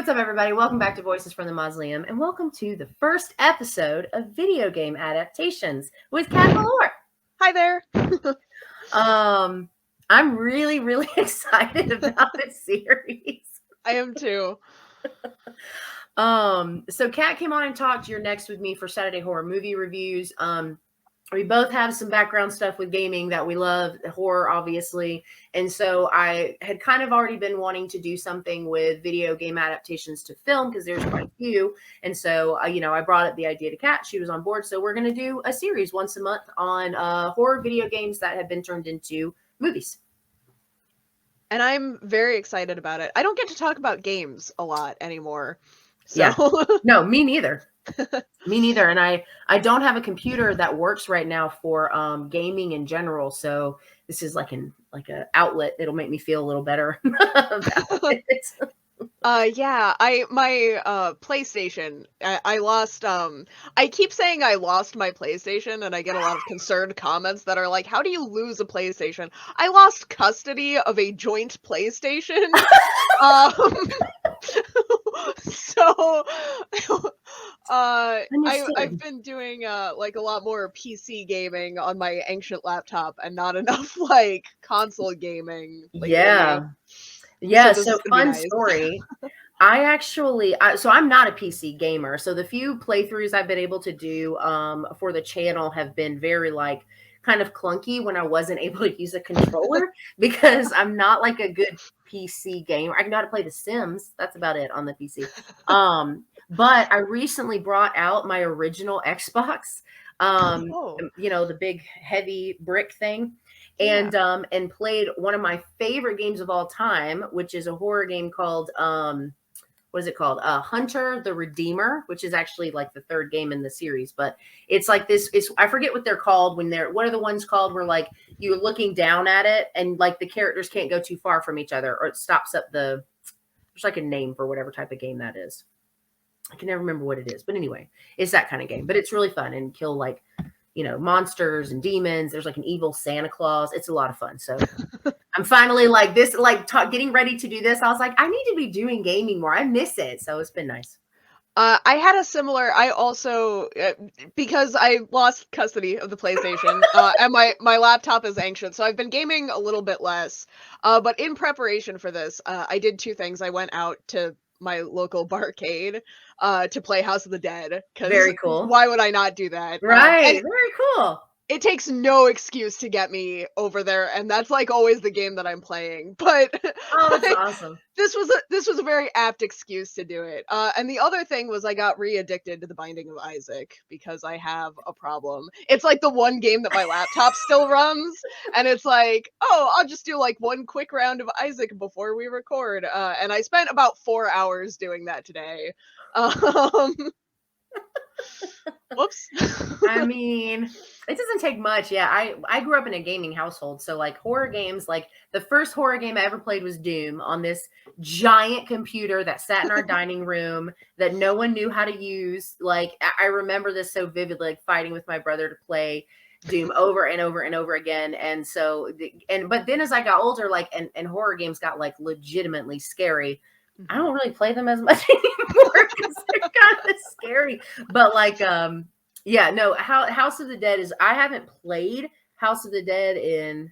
what's up, everybody? Welcome back to Voices from the Mausoleum, and welcome to the first episode of Video Game Adaptations with Kat Voleur. Hi there. I'm really excited about this series. I am too. So Kat came on and talked. You're next with me for Saturday Horror Movie Reviews. We both have some background stuff with gaming that we love, horror, obviously. And so I had kind of already been wanting to do something with video game adaptations to film because there's quite a few. And so, I brought up the idea to Kat. She was on board. So we're going to do a series once a month on horror video games that have been turned into movies. And I'm very excited about it. I don't get to talk about games a lot anymore. So. Yeah. No, me neither. Me neither. And I don't have a computer that works right now for gaming in general. So this is like an outlet. It'll make me feel a little better about it. My PlayStation, I lost, I keep saying I lost my PlayStation, and I get a lot of concerned comments that are like, how do you lose a PlayStation? I lost custody of a joint PlayStation. So I've been doing like a lot more PC gaming on my ancient laptop and not enough like console gaming. Yeah. So fun story. I actually, so I'm not a PC gamer. So the few playthroughs I've been able to do for the channel have been very like kind of clunky when I wasn't able to use a controller because I'm not like a good PC gamer. I know how to play The Sims. That's about it on the PC. But I recently brought out my original Xbox, the big heavy brick thing. And and played one of my favorite games of all time, which is a horror game called what is it called? Hunter the Redeemer, which is actually like the third game in the series. But it's like this. I forget what they're called when they're. What are the ones called where like you're looking down at it and like the characters can't go too far from each other, or it stops up the. There's like a name for whatever type of game that is. I can never remember what it is, but anyway, it's that kind of game. But it's really fun and kill like. Monsters and demons. There's like an evil Santa Claus. It's a lot of fun. So I'm finally like this, getting ready to do this. I was like, I need to be doing gaming more. I miss it. So it's been nice. I had a similar, I also, because I lost custody of the PlayStation, and my laptop is ancient, so I've been gaming a little bit less. But in preparation for this, I did two things. I went out to my local barcade to play House of the Dead. Very cool. Why would I not do that? Right. Very cool. It takes no excuse to get me over there, and that's like always the game that I'm playing. But that's awesome. This was a very apt excuse to do it. And the other thing was I got re-addicted to The Binding of Isaac because I have a problem. It's like the one game that my laptop still runs, and it's like, oh, I'll just do like one quick round of Isaac before we record. And I spent about 4 hours doing that today. Whoops. I mean, it doesn't take much. Yeah, I grew up in a gaming household, so like horror games, like the first horror game I ever played was Doom on this giant computer that sat in our dining room that no one knew how to use. Like I remember this so vividly, like fighting with my brother to play Doom over and over and over again. And so but then as I got older, like and horror games got like legitimately scary. I don't really play them as much anymore because they're kind of scary. But like, House of the Dead is. I haven't played House of the Dead in.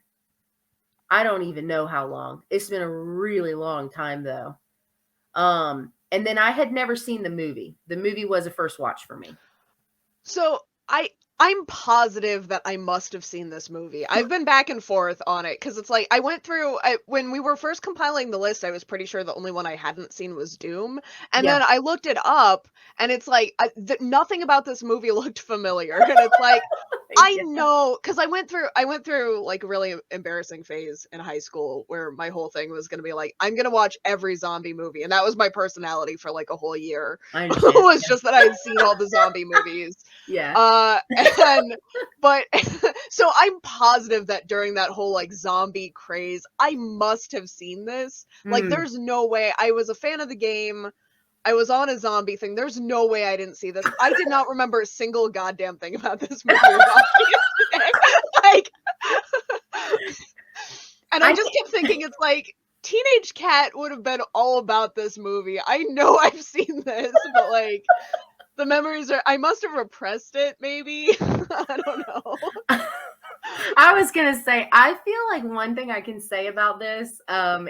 I don't even know how long. It's been a really long time though. And then I had never seen the movie. The movie was a first watch for me. So I'm positive that I must have seen this movie. I've been back and forth on it because it's like I went through when we were first compiling the list. I was pretty sure the only one I hadn't seen was Doom, and then I looked it up, and it's like nothing about this movie looked familiar, and it's like I know because I went through like a really embarrassing phase in high school where my whole thing was going to be like I'm going to watch every zombie movie, and that was my personality for like a whole year. It was just that I had seen all the zombie movies. Yeah. But so I'm positive that during that whole like zombie craze, I must have seen this. Like, there's no way. I was a fan of the game. I was on a zombie thing. There's no way I didn't see this. I did not remember a single goddamn thing about this movie. Like, and I just kept thinking, it's like, Teenage Cat would have been all about this movie. I know I've seen this, but like the memories are, I must have repressed it maybe. I don't know. I was gonna say, I feel like one thing I can say about this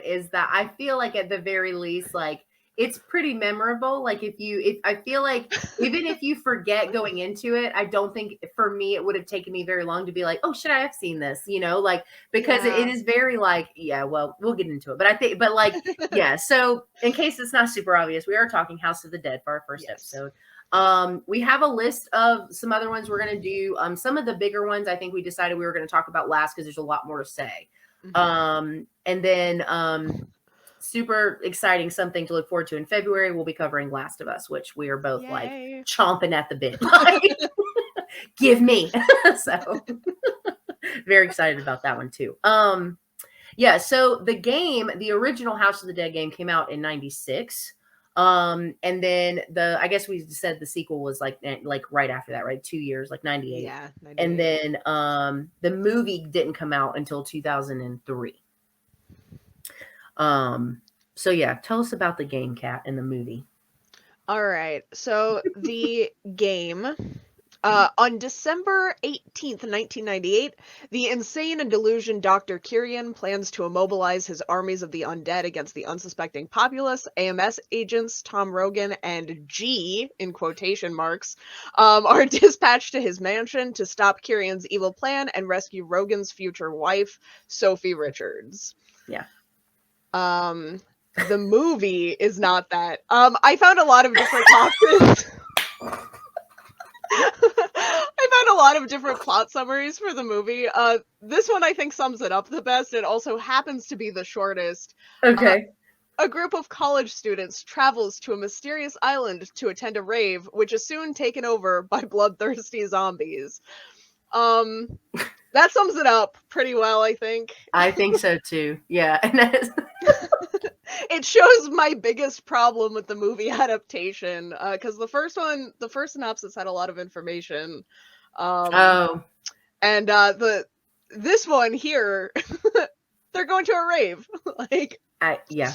is that I feel like at the very least, like it's pretty memorable. Like if I feel like even if you forget going into it, I don't think for me it would have taken me very long to be like, oh shit, I have seen this, like because it Yeah. is very like, yeah, well, we'll get into it, but I think, but like, yeah. So in case it's not super obvious, we are talking House of the Dead for our first episode. We have a list of some other ones we're going to do. Some of the bigger ones I think we decided we were going to talk about last because there's a lot more to say. And then super exciting, something to look forward to in February, we'll be covering Last of Us, which we are both like chomping at the bit. Like, give me. So very excited about that one too. Yeah, so the original House of the Dead game came out in 96. And then I guess we said the sequel was like right after that, right? 2 years, like 98. Yeah, 98. And then the movie didn't come out until 2003. So yeah, tell us about the game, Cat, and the movie. All right. So the game, on December 18th, 1998, the insane and delusioned Dr. Kyrian plans to immobilize his armies of the undead against the unsuspecting populace. AMS agents Tom Rogan and G, in quotation marks, are dispatched to his mansion to stop Kyrian's evil plan and rescue Rogan's future wife, Sophie Richards. Yeah. The movie is not that. I found a lot of different options. I found a lot of different plot summaries for the movie. This one I think sums it up the best. It also happens to be the shortest. Okay. A group of college students travels to a mysterious island to attend a rave, which is soon taken over by bloodthirsty zombies. That sums it up pretty well, I think. I think so too. Yeah. It shows my biggest problem with the movie adaptation, because the first synopsis had a lot of information. And this one here, they're going to a rave. Like, yeah.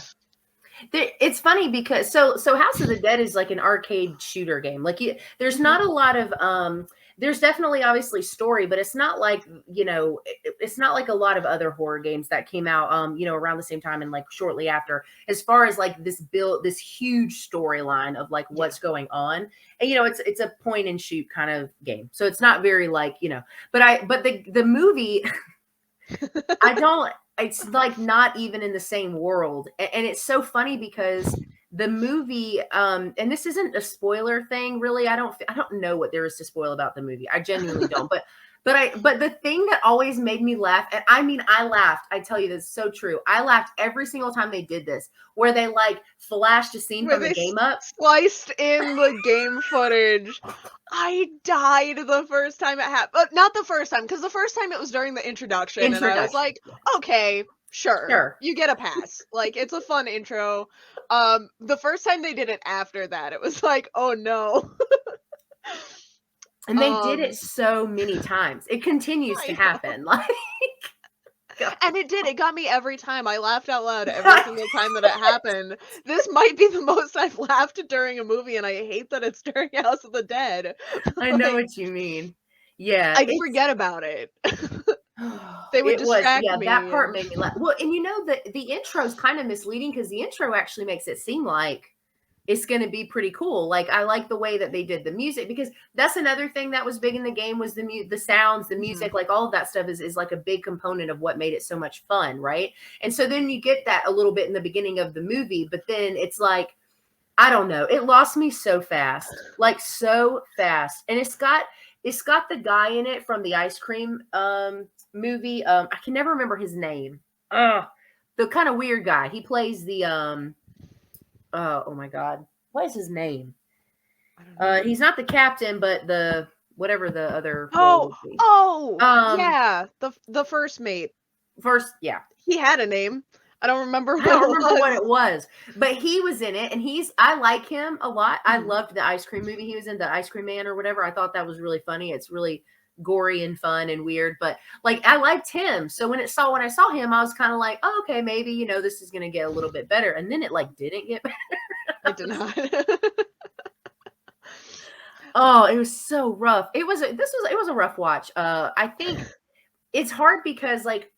It's funny because so House of the Dead is like an arcade shooter game. Like there's not a lot of there's definitely obviously story, but it's not like, it's not like a lot of other horror games that came out around the same time and like shortly after, as far as like this huge storyline of like what's going on. And it's a point and shoot kind of game. So it's not very like, but the movie it's like not even in the same world. And it's so funny because the movie, and this isn't a spoiler thing, really. I don't know what there is to spoil about the movie. I genuinely don't. But the thing that always made me laugh, and I mean, I laughed. I tell you, this is so true. I laughed every single time they did this, where they like flashed a scene from the game up, sliced in the game footage. I died the first time it happened. Not the first time, because the first time it was during the introduction. And I was like, okay, sure, you get a pass. Like, it's a fun intro. The first time they did it after that, it was like, oh no. And they did it so many times. It continues to happen. Like, and it got me every time. I laughed out loud every single time that it happened. This might be the most I've laughed during a movie, and I hate that it's during House of the Dead. I know what you mean. Yeah. I'd forget about it. They would distract me. Yeah, that part made me laugh. Well, and the intro is kind of misleading because the intro actually makes it seem like it's going to be pretty cool. Like, I like the way that they did the music, because that's another thing that was big in the game was the sounds, the music, like all of that stuff is like a big component of what made it so much fun. Right. And so then you get that a little bit in the beginning of the movie, but then it's like, I don't know. It lost me so fast, like so fast. And it's got the guy in it from the ice cream movie. I can never remember his name. The kind of weird guy. He plays the oh my God. What is his name? He's not the captain, but the whatever the other yeah. The first mate. Yeah. He had a name. I don't remember what it was. But he was in it, and I like him a lot. I loved the ice cream movie he was in, the Ice Cream Man or whatever. I thought that was really funny. It's really gory and fun and weird, but like I liked him. So when I saw him, I was kind of like, oh, okay, maybe, you know, this is gonna get a little bit better. And then it like didn't get better. It did not. Oh, it was so rough. It was a rough watch. I think it's hard because like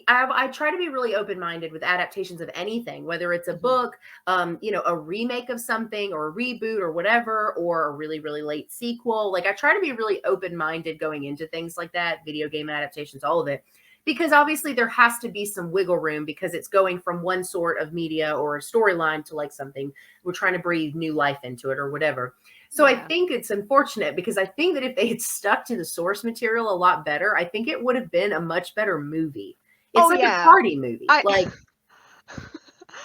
I try to be really open-minded with adaptations of anything, whether it's a book, you know, a remake of something or a reboot or whatever, or a really, really late sequel. Like I try to be really open-minded going into things like that, video game adaptations, all of it, because obviously there has to be some wiggle room because it's going from one sort of media or a storyline to like something we're trying to breathe new life into it or whatever. So I think it's unfortunate because I think that if they had stuck to the source material a lot better, I think it would have been a much better movie. It's like a party movie. Like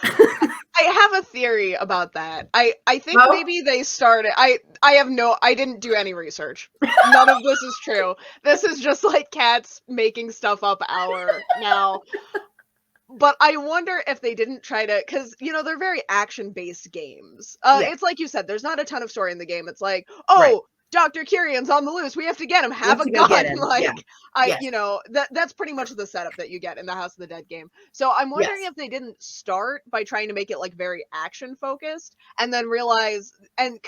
I have a theory about that. I think maybe they started I didn't do any research. None of this is true. This is just like cats making stuff up hour now. But I wonder if they didn't try to, because, you know, they're very action-based games. It's like you said, there's not a ton of story in the game. It's like, oh, Dr. Kirian's on the loose. We have to get him. Have a gun. Like, you know, that's pretty much the setup that you get in the House of the Dead game. So I'm wondering if they didn't start by trying to make it like very action-focused and then realize, and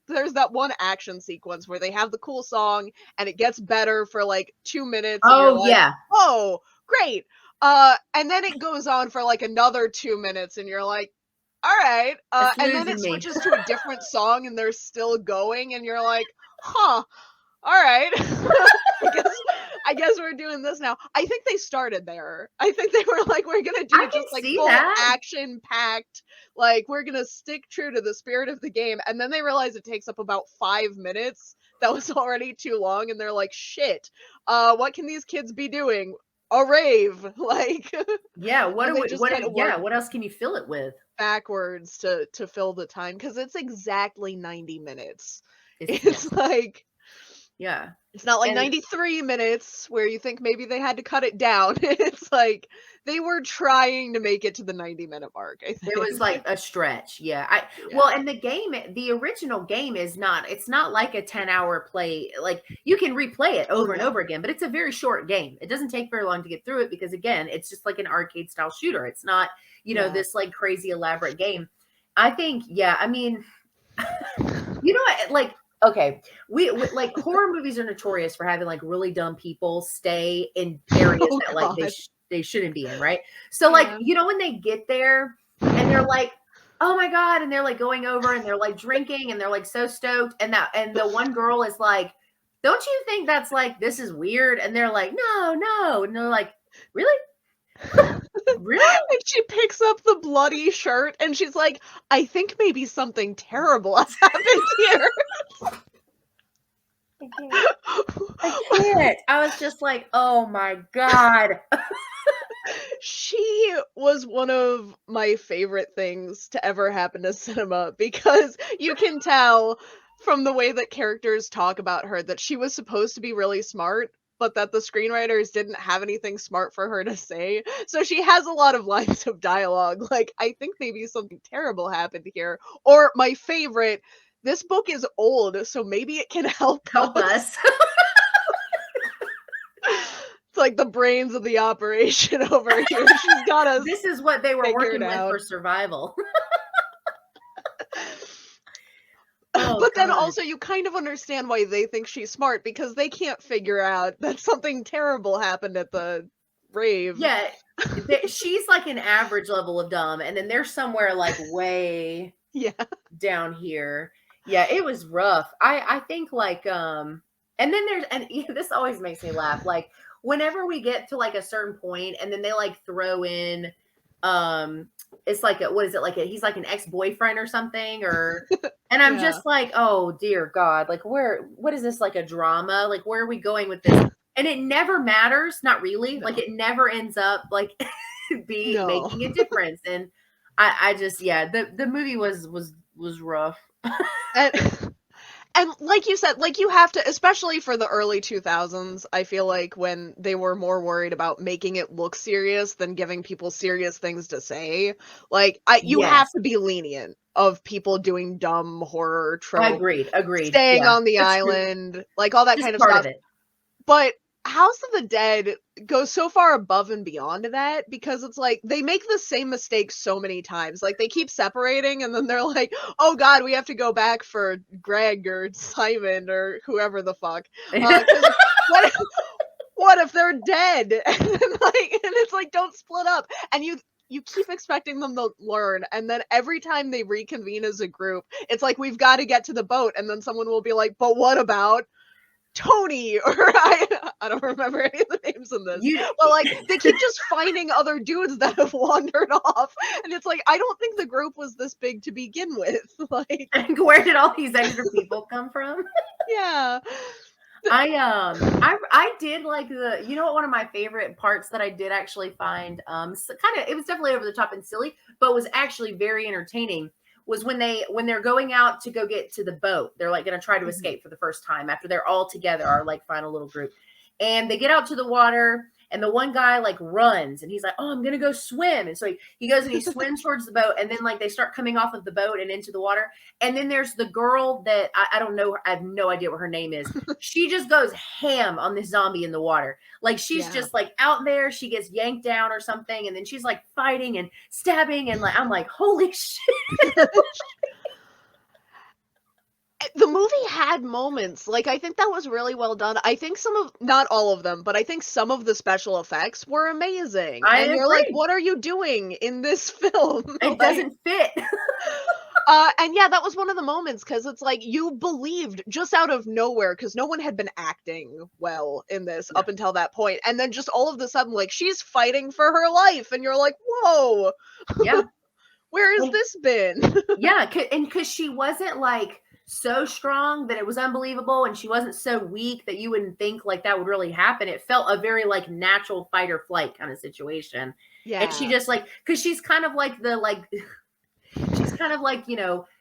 there's that one action sequence where they have the cool song and it gets better for like 2 minutes. And you're like, oh, great. And then it goes on for like another 2 minutes and you're like, all right. And then it switches to a different song and they're still going and you're like, huh, all right. I guess we're doing this now. I think they started there. I think they were like, we're going to do just like full action packed. Like we're going to stick true to the spirit of the game. And then they realize it takes up about 5 minutes. That was already too long. And they're like, shit, what can these kids be doing? A rave, like what else can you fill it with backwards to fill the time because it's exactly 90 minutes. It's like it's not like 93 minutes where you think maybe they had to cut it down. It's like they were trying to make it to the 90-minute mark. I think it was like a stretch. Well, and the original game it's not like a 10-hour play. Like you can replay it over and over again, but it's a very short game. It doesn't take very long to get through it because again, it's just like an arcade style shooter. It's not, you know, this like crazy elaborate game. I think, I mean, you know what, like, okay, we like horror movies are notorious for having like really dumb people stay in areas that like they shouldn't be in, right? So like, you know, when they get there and they're like, oh my God, and they're like going over and they're like drinking and they're like so stoked, and the one girl is like, don't you think that's like, this is weird? And they're like, no, and they're like, really? Really? And she picks up the bloody shirt and she's like, I think maybe something terrible has happened here. I can't. I was just like, oh my God. She was one of my favorite things to ever happen to cinema because you can tell from the way that characters talk about her that she was supposed to be really smart, but that the screenwriters didn't have anything smart for her to say. So she has a lot of lines of dialogue. Like, I think maybe something terrible happened here. Or my favorite, this book is old, so maybe it can help us. It's like the brains of the operation over here. She's got us. This is what they were working with for survival. But then also you kind of understand why they think she's smart because they can't figure out that something terrible happened at the rave. Yeah, she's like an average level of dumb, and then they're somewhere like way down here. Yeah, it was rough. I think like and then this always makes me laugh. Like whenever we get to like a certain point, and then they like throw in it's like what is it, like he's like an ex-boyfriend or something, or and I'm just like, oh dear God, like what is this, like a drama? Like where are we going with this? And it never matters, not really. Like it never ends up like making a difference. And I just the movie was rough. And like you said, like you have to, especially for the early 2000s, I feel like when they were more worried about making it look serious than giving people serious things to say, like you have to be lenient of people doing dumb horror tropes. Agreed. Staying on the island, like all that kind of stuff. But House of the Dead goes so far above and beyond that because it's like they make the same mistake so many times. Like they keep separating and then they're like, "Oh God, we have to go back for Greg or Simon or whoever the fuck." Because what what if they're dead? And it's like, don't split up. And you keep expecting them to learn, and then every time they reconvene as a group, it's like we've got to get to the boat, and then someone will be like, "But what about Tony?" Or I don't remember any of the names in this. You But like they keep just finding other dudes that have wandered off. And it's like I don't think the group was this big to begin with. Like where did all these extra people come from? yeah. I did like what one of my favorite parts that I did actually find so kind of, it was definitely over the top and silly, but was actually very entertaining, was when they're going out to go get to the boat. They're like going to try to escape for the first time after they're all together, our like final little group. And they get out to the water, and the one guy like runs, and he's like, "Oh, I'm gonna go swim." And so he goes and he swims towards the boat, and then like they start coming off of the boat and into the water. And then there's the girl that I don't know, I have no idea what her name is. She just goes ham on this zombie in the water. Like she's just like out there, she gets yanked down or something, and then she's like fighting and stabbing, and like I'm like, holy shit. The movie had moments. Like I think that was really well done. I think not all of them, but I think some of the special effects were amazing. And you're like, what are you doing in this film? It doesn't fit. And yeah, that was one of the moments because it's like you believed just out of nowhere because no one had been acting well in this up until that point, and then just all of a sudden, like she's fighting for her life, and you're like, whoa, yeah, where has this been? Yeah, and because she wasn't like so strong that it was unbelievable, and she wasn't so weak that you wouldn't think like that would really happen. It felt a very like natural fight or flight kind of situation. Yeah, and she just like, because she's kind of like she's kind of like,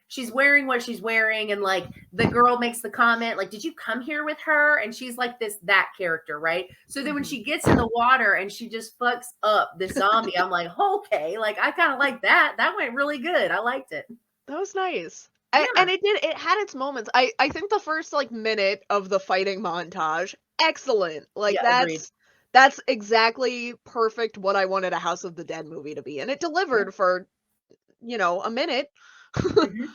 she's wearing what she's wearing, and like the girl makes the comment like, "Did you come here with her?" And she's like that character, right? So then when she gets in the water and she just fucks up the zombie, I'm like, okay, like I kind of like that went really good. I liked it. That was nice. Yeah. And it had its moments. I think the first like minute of the fighting montage, excellent. Like that's exactly perfect what I wanted a House of the Dead movie to be, and it delivered for a minute. Mhm.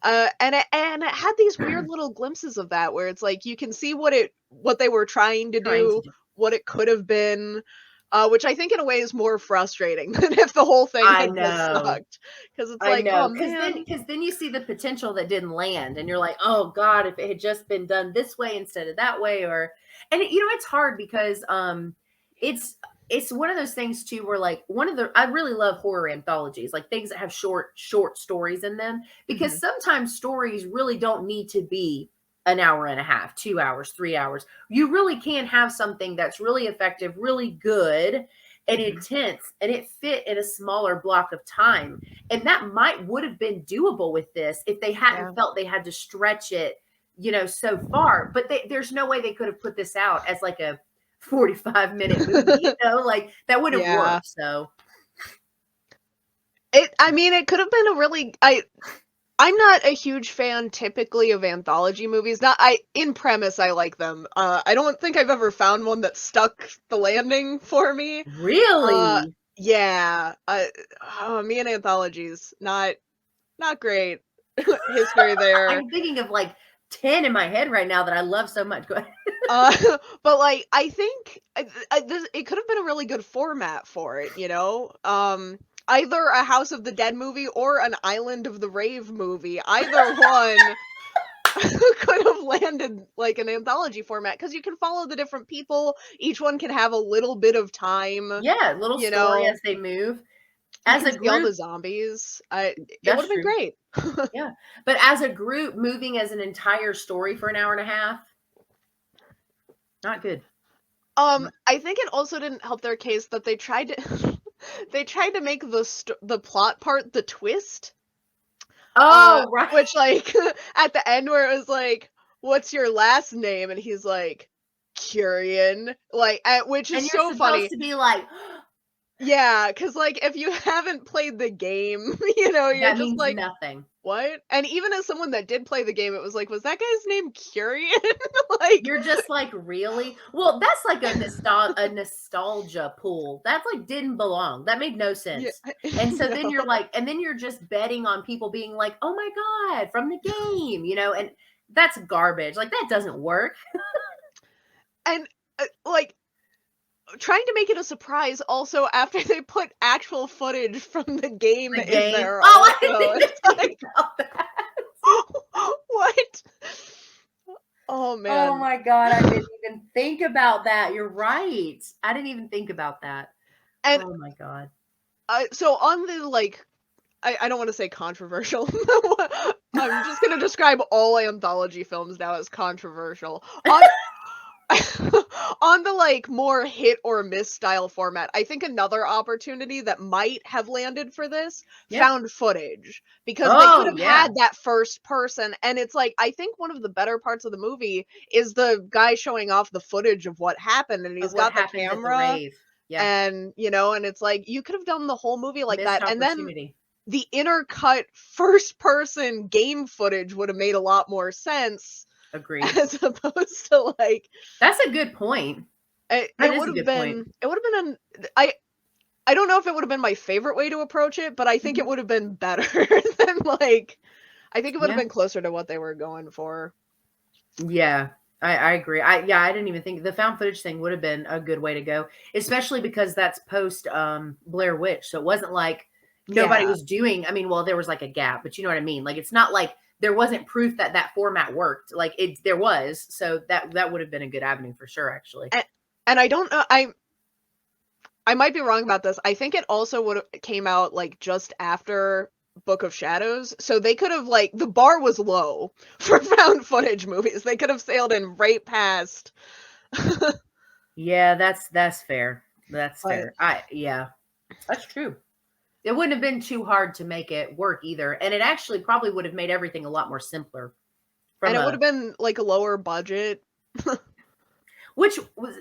And it had these weird little glimpses of that where it's like you can see what they were trying to do, what it could have been, which I think in a way is more frustrating than if the whole thing had just sucked. Because it's like, oh man, because then you see the potential that didn't land, and you're like, oh God, if it had just been done this way instead of that way, and it's hard because it's one of those things too where like I really love horror anthologies, like things that have short stories in them, because sometimes stories really don't need to be an hour and a half, 2 hours, 3 hours. You really can have something that's really effective, really good and intense, and it fit in a smaller block of time. And that would have been doable with this if they hadn't felt they had to stretch it, so far. But there's no way they could have put this out as like a 45-minute movie, like that would have worked. So it could have been a really I'm not a huge fan typically of anthology movies. In premise I like them. I don't think I've ever found one that stuck the landing for me. Really? Yeah. Me and anthologies, not great history there. I'm thinking of like 10 in my head right now that I love so much. Go ahead. But like I think it could have been a really good format for it, either a House of the Dead movie or an Island of the Rave movie. Either one could have landed like an anthology format because you can follow the different people. Each one can have a little bit of time. Yeah, little story as they move. As a group, the zombies. It would have been great. Yeah, but as a group, moving as an entire story for an hour and a half, not good. I think it also didn't help their case that they tried to make the plot part the twist. Oh, right. Which like at the end where it was like, "What's your last name?" and he's like, "Curian," like which is so funny to be like, Yeah, because like, if you haven't played the game, you're That just means like, nothing. "What?" And even as someone that did play the game, it was like, "Was that guy's name Curian?" Like, You're just like, "Really?" Well, that's like a nostalgia pool. That's like didn't belong. That made no yeah, sense. And so then no. you're like and then you're just betting on people being like, "Oh my god, from the game," and that's garbage. Like, that doesn't work. And, like, trying to make it a surprise also after they put actual footage from the game The in game. there Oh, I also. didn't even It's think like, about that. what? Oh, Oh man. my god, I didn't even think about that. You're right. I didn't even think about that. And, Oh my god. so on the, like, I don't wanna say controversial. I'm just gonna describe all anthology films now as controversial. On the, like, more hit or miss style format, I think another opportunity that might have landed for this, Yeah. found footage, because they could Oh, have yeah. had that first person, and it's like, I think one of the better parts of the movie is the guy showing off the footage of what happened, and Of he's what got the happened at the camera, rave. Yeah. and, and it's like, you could have done the whole movie like Missed that, and then opportunity. the intercut first person game footage would have made a lot more sense Agreed. as opposed to, like, That's a good point. it That it is would a have good point. been it would have been an I don't know if it would have been my favorite way to approach it, but I think it Mhm. would have been better than, like, I think it would have Yeah. been closer to what they were going for. Yeah. I agree. I didn't even think the found footage thing would have been a good way to go, especially because that's post Blair Witch. So it wasn't like nobody Yeah, was doing, I mean, well, there was like a gap, but you know what I mean? Like it's not like there wasn't proof that that format worked. Like there was. So that would have been a good avenue for sure actually. and I don't know, I might be wrong about this. I think it also would have came out, like, just after Book of Shadows, so they could have, like, the bar was low for found footage movies. They could have sailed in right past. Yeah, that's fair. That's But fair. Yeah, that's true. It wouldn't have been too hard to make it work either, and it actually probably would have made everything a lot more simpler and from it would a have been, like, a lower budget. which was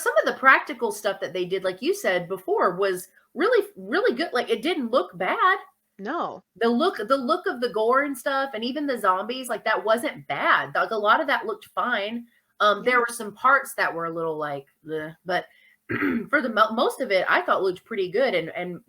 some of the practical stuff that they did like you said before was really really good. Like it didn't look bad. No. The look of the gore and stuff and even the zombies like that wasn't bad. Like a lot of that looked fine. There Yeah. were some parts that were a little like bleh, but for the most of it I thought looked pretty good and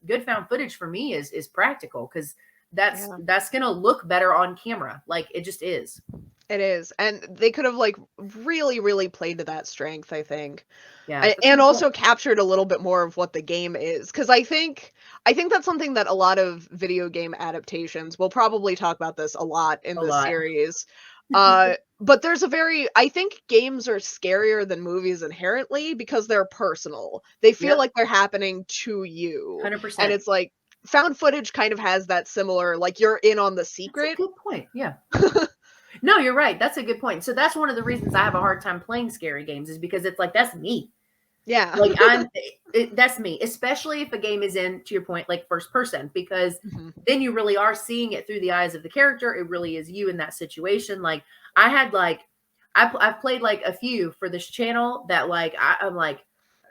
good found footage for me is practical cuz that's Yeah. that's going to look better on camera. Like it just is. It is, and they could have, like, really, really played to that strength, I think. Yeah, that's a And good point. also captured a little bit more of what the game is, because I think that's something that a lot of video game adaptations, we'll probably talk about this a lot in A this lot. series, but there's a very I think games are scarier than movies inherently because they're personal. They feel Yep. like they're happening to you, and 100%. it's like, found footage kind of has that similar, like, you're in on the That's a secret. good point. Yeah. No, you're right. That's a good point. So that's one of the reasons I have a hard time playing scary games is because it's like that's me. Yeah. Like that's me, especially if a game is in to your point like first person because Mhm. then you really are seeing it through the eyes of the character. It really is you in that situation. Like I had like I've played like a few for this channel that like I'm like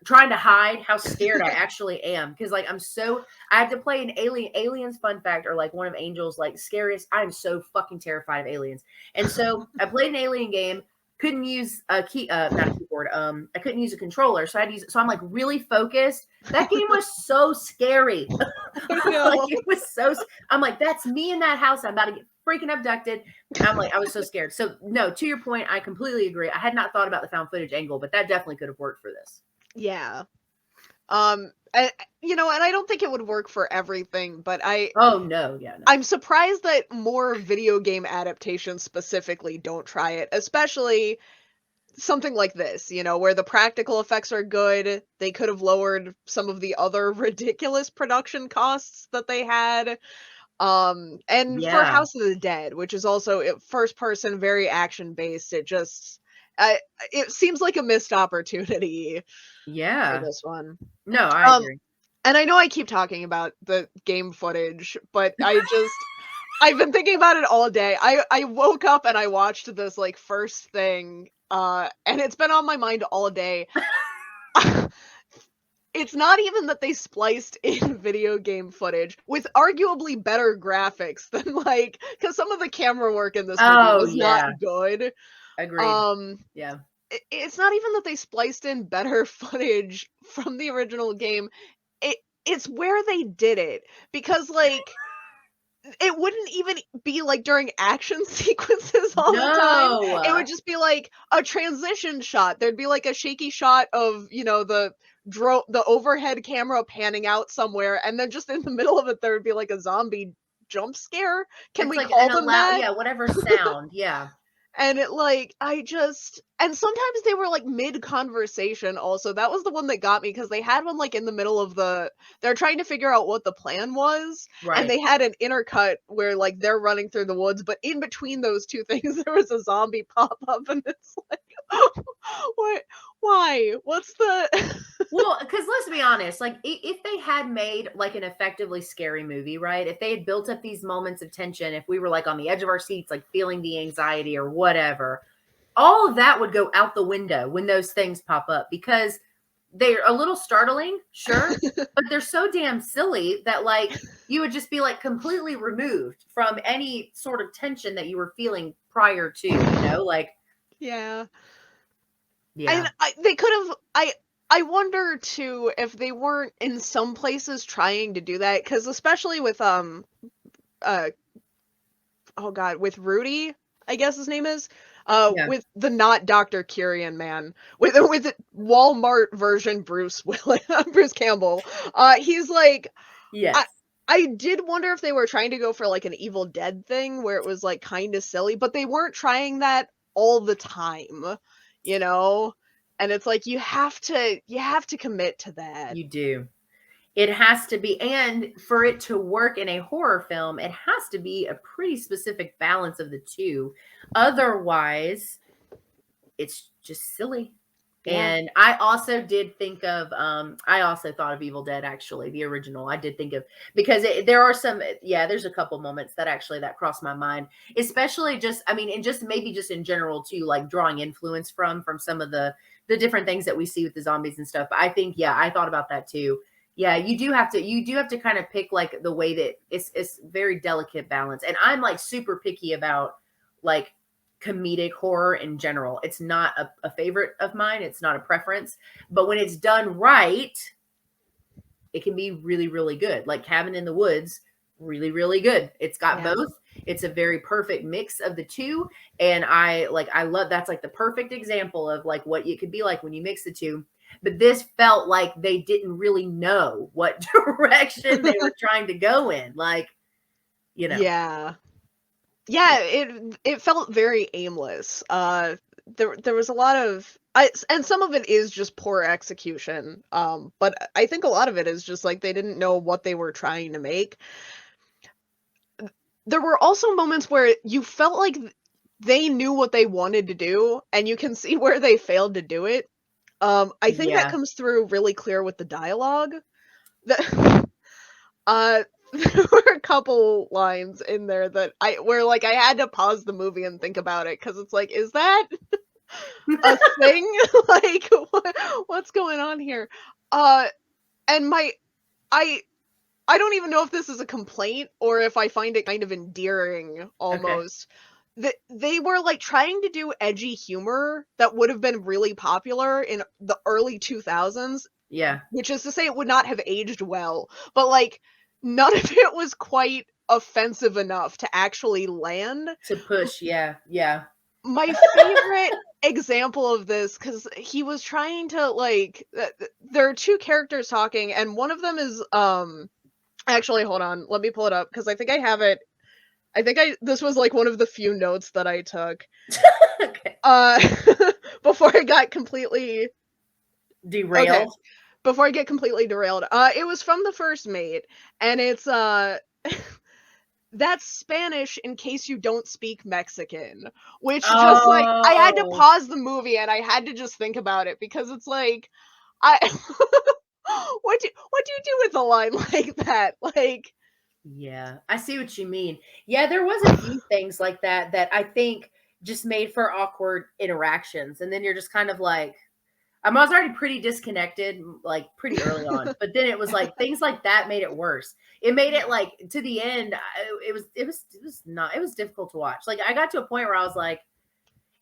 trying to hide how scared I actually am because like I had to play an aliens fun fact or like one of Angel's like scariest. I'm so fucking terrified of aliens. And so I played an alien game, couldn't use a key not a keyboard. I couldn't use a controller. So I had to use so I'm like really focused. That game was so scary. Oh, Like no. it was I'm like, that's me in that house. I'm about to get freaking abducted. I'm like, I was so scared. So no, to your point, I completely agree. I had not thought about the found footage angle, but that definitely could have worked for this. Yeah. And I don't think it would work for everything, but Oh no, yeah, no. I'm surprised that more video game adaptations specifically don't try it, especially something like this, where the practical effects are good. They could have lowered some of the other ridiculous production costs that they had. And for Yeah. House of the Dead, which is also first person, very action based, I it seems like a missed opportunity for Yeah. this one. No, I Um, agree. and I know I keep talking about the game footage, but I've been thinking about it all day. I woke up and I watched this, like, first thing, and it's been on my mind all day. it's not even that they spliced in video game footage with arguably better graphics than like, because some of the camera work in this movie Oh, was not yeah. good. Agreed. Um, Yeah. it's not even that they spliced in better footage from the original game. It's where they did it, because like it wouldn't even be like during action sequences all the time. It would No. just be like a transition shot. There'd be like a shaky shot of, the overhead camera panning out somewhere, and then just in the middle of it there would be like a zombie jump scare. Can It's we like call an them allow that? yeah, whatever sound. Yeah. And it like and sometimes they were like mid conversation also. That was the one that got me, because they had one like in the middle of they're trying to figure out what the plan was, and Right. they had an intercut where like they're running through the woods, but in between those two things there was a zombie pop up, and it's like what why? What's the Well, because let's be honest, like if they had made like an effectively scary movie, right? If they had built up these moments of tension, if we were like on the edge of our seats, like feeling the anxiety or whatever, all of that would go out the window when those things pop up, because they're a little startling, sure, but they're so damn silly that like you would just be like completely removed from any sort of tension that you were feeling prior to, like Yeah. And yeah. they could have I wonder too if they weren't in some places trying to do that, because especially with uh oh god, with Rudy, I guess his name is, Yeah. with the not Dr. Kyrian man, with Walmart version Bruce Willis, Bruce Campbell. He's like, I Yes. I did wonder if they were trying to go for like an Evil Dead thing where it was like kind of silly, but they weren't trying that all the time, you know? And it's like you have to commit to that. You do. It has to be, and for it to work in a horror film, it has to be a pretty specific balance of the two. Otherwise, it's just silly. Yeah. And I also did think of I also thought of Evil Dead, actually, the original. I did think of, because there are some, yeah, there's a couple moments that actually that crossed my mind, especially just, I mean, and just maybe just in general too, like drawing influence from some of the different things that we see with the zombies and stuff. But I think, yeah, I thought about that too. Yeah, you do have to kind of pick like the way that it's very delicate balance. And I'm like super picky about like comedic horror in general. It's not a favorite of mine. It's not a preference, but when it's done right, it can be really, really good. Like Cabin in the Woods, really, really good. It's got Yeah. both. It's a very perfect mix of the two. And I love, that's like the perfect example of like what it could be like when you mix the two. But this felt like they didn't really know what direction they were trying to go in. Like, Yeah. Yeah, it felt very aimless. There was a lot of and some of it is just poor execution. But I think a lot of it is just like they didn't know what they were trying to make. There were also moments where you felt like they knew what they wanted to do, and you can see where they failed to do it. I think that yeah. comes through really clear with the dialogue. The, there were a couple lines in there that where like I had to pause the movie and think about it, because it's like, is that a thing? Like, what's going on here? Uh, and I I don't even know if this is a complaint or if I find it kind of endearing Okay. almost. That they were like trying to do edgy humor that would have been really popular in the early 2000s, Yeah. which is to say it would not have aged well, but like none of it was quite offensive enough to actually land. To push. Yeah. Yeah. My favorite example of this, because he was trying to like there are two characters talking, and one of them is actually, hold on, let me pull it up, because I think I have it. I think I this was like one of the few notes that I took Okay. uh before I got completely okay, Derailed. before I get completely derailed. It was from the first mate, and it's that's Spanish in case you don't speak Mexican, which just like I had to Oh, pause the movie and I had to just think about it, because it's like I what do you do with a line like that? Like yeah. I see what you mean. Yeah, there was a few things like that I think just made for awkward interactions. And then you're just kind of like, I was already pretty disconnected, like pretty early on. But then it was like things like that made it worse. It made it like to the end. It was difficult to watch. Like I got to a point where I was like,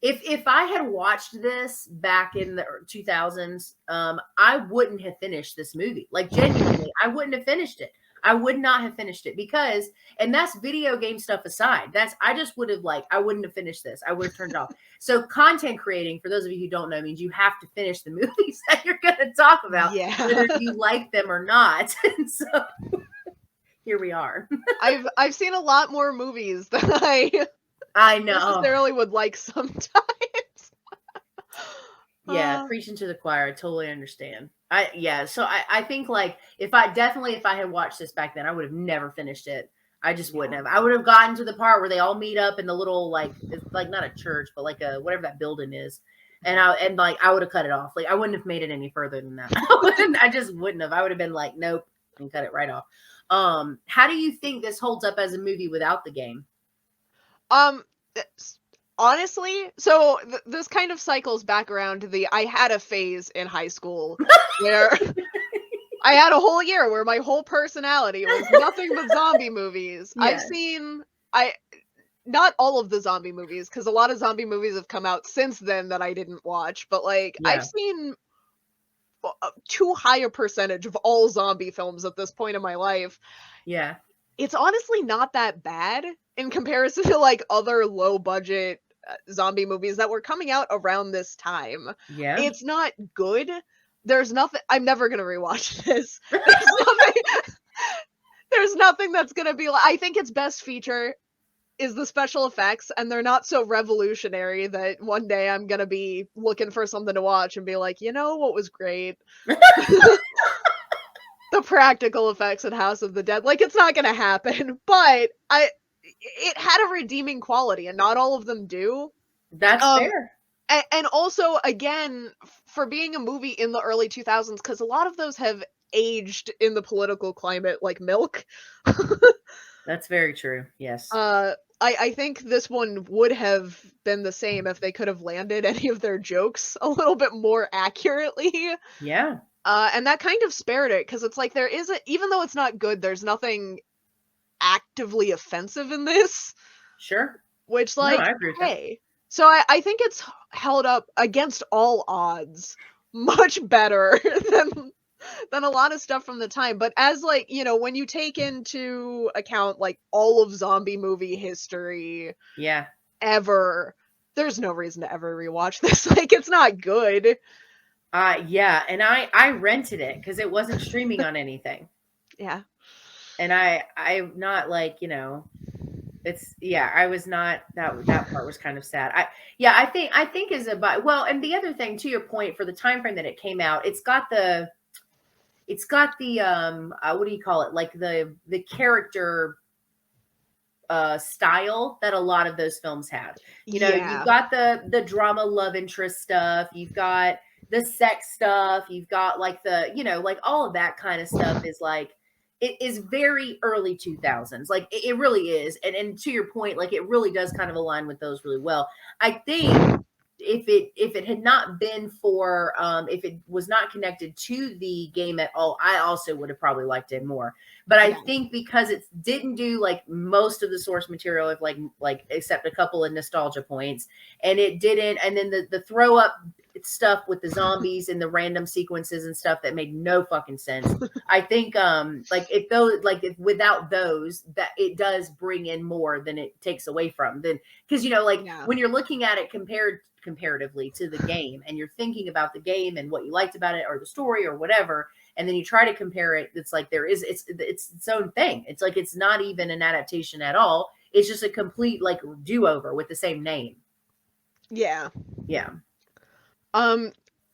if I had watched this back in the 2000s, I wouldn't have finished this movie. Like genuinely, I wouldn't have finished it. I would not have finished it because, and that's video game stuff aside. I just would have I wouldn't have finished this. I would have turned it off. So content creating, for those of you who don't know, means you have to finish the movies that you're going to talk about, whether you like them or not. And so here we are. I've seen a lot more movies than I know necessarily would like sometimes. Yeah, preaching to the choir. I totally understand. So I think if I had watched this back then, I would have never finished it. I just wouldn't have. I would have gotten to the part where they all meet up in the little it's like not a church, but like a whatever that building is. And I would have cut it off. Like I wouldn't have made it any further than that. I just wouldn't have. I would have been like, nope, and cut it right off. How do you think this holds up as a movie without the game? Honestly, so this kind of cycles back around to I had a phase in high school where I had a whole year where my whole personality was nothing but zombie movies. Yeah. I've seen not all of the zombie movies, because a lot of zombie movies have come out since then that I didn't watch, but I've seen too high a percentage of all zombie films at this point in my life. Yeah. It's honestly not that bad in comparison to other low budget zombie movies that were coming out around this time. Yeah. It's not good. There's nothing. I'm never going to rewatch this. There's nothing that's going to be I think its best feature is the special effects, and they're not so revolutionary that one day I'm going to be looking for something to watch and be like, you know what was great? The practical effects in House of the Dead. It's not going to happen, but it had a redeeming quality, and not all of them do. That's fair. And also, again, for being a movie in the early 2000s, because a lot of those have aged in the political climate like milk. That's very true. Yes. I think this one would have been the same if they could have landed any of their jokes a little bit more accurately. Yeah. And that kind of spared it, because it's there isn't, even though it's not good, there's nothing actively offensive in this. Sure. Which I agree with hey. So I think it's held up against all odds much better than a lot of stuff from the time. But as when you take into account all of zombie movie history, ever, there's no reason to ever rewatch this. It's not good. Yeah, and I rented it because it wasn't streaming on anything. Yeah. And I'm not I was not, that part was kind of sad. I think is about, well, and the other thing, to your point, for the time frame that it came out, it's got the what do you call it? The character style that a lot of those films have. You've got the drama love interest stuff, you've got the sex stuff, you've got all of that kind of stuff is it is very early 2000s. It really is. And to your point, it really does kind of align with those really well. I think if it had not been for, if it was not connected to the game at all, I also would have probably liked it more. But I think because it didn't do most of the source material, of except a couple of nostalgia points, and it didn't, and then the throw up stuff with the zombies and the random sequences and stuff that made no fucking sense. I think if without those, that it does bring in more than it takes away from. Then because when you're looking at it comparatively to the game, and you're thinking about the game and what you liked about it or the story or whatever, and then you try to compare it, it's it's its own thing. It's it's not even an adaptation at all. It's just a complete do-over with the same name. Yeah.